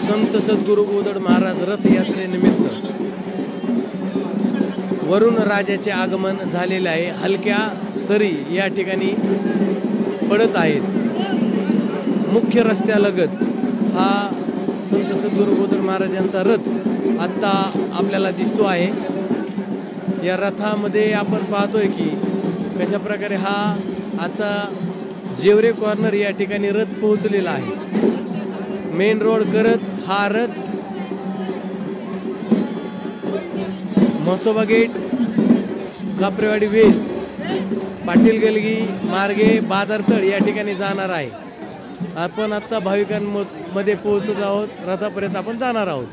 संत सद्गुरू गोदड महाराज रथ यात्रेनिमित्त वरुण राजाचे आगमन झालेले आहे। हलक्या सरी या ठिकाणी पडत आहेत। मुख्य रस्त्यालगत हा संत सद्गुरू गोदड महाराजांचा रथ आता आपल्याला दिसतो आहे। या रथामध्ये आपण पाहतोय की कशा प्रकारे हा आता जेवरे कॉर्नर या ठिकाणी रथ पोहोचलेला आहे। मेन रोड करत हा रथ म्हसोबा गेट, कापरेवाडी वेस, पाटील गलगी मार्गे बाजारतळ या ठिकाणी जाणार आहे। आपण आता भाविकांमध्ये पोहोचत आहोत, रथापर्यंत आपण जाणार आहोत।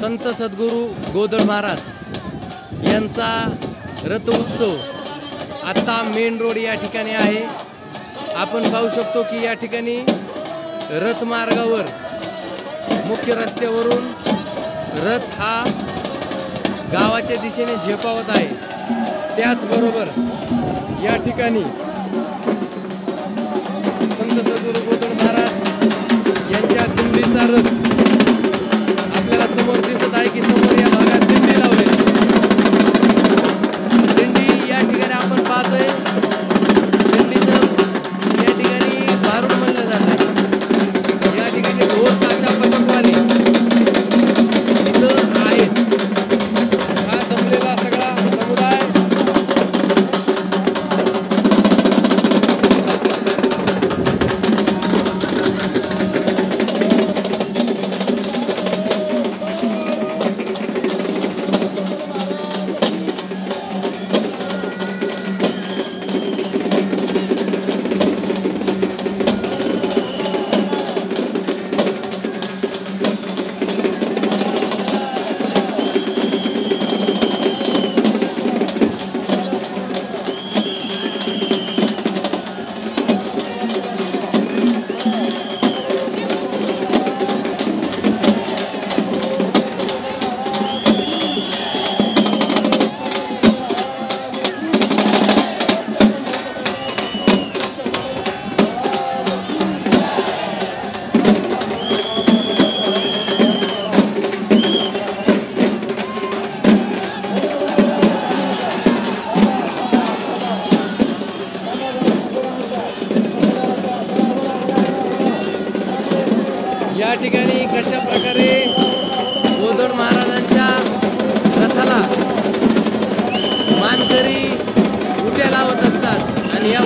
संत सद्गुरू गोदड महाराज यांचा रथ उत्सव आता मेन रोड या ठिकाणी आहे। आपण पाहू शकतो की या ठिकाणी रथ मार्गावर मुख्य रस्त्यावरून रथ हा गावाच्या दिशेने झेपावत आहे। त्याचबरोबर या ठिकाणी संत सद्गुरू गोदड महाराज यांच्या दिंडीचा रथ आपल्याला समोर दिसत आहे की समोर या भागात दिंडी लावलेली। दिंडी या ठिकाणी आपण पाहतोय, दिंडीचं या ठिकाणी भारूड म्हणलं जात आहे। या ठिकाणी ढोल ताशा पथकवाले इथं आहेत। हा जमलेला सगळा समुदाय या ठिकाणी कशा प्रकारे गोदड महाराजांच्या रथाला मानकरी उट्या लावत असतात आणि या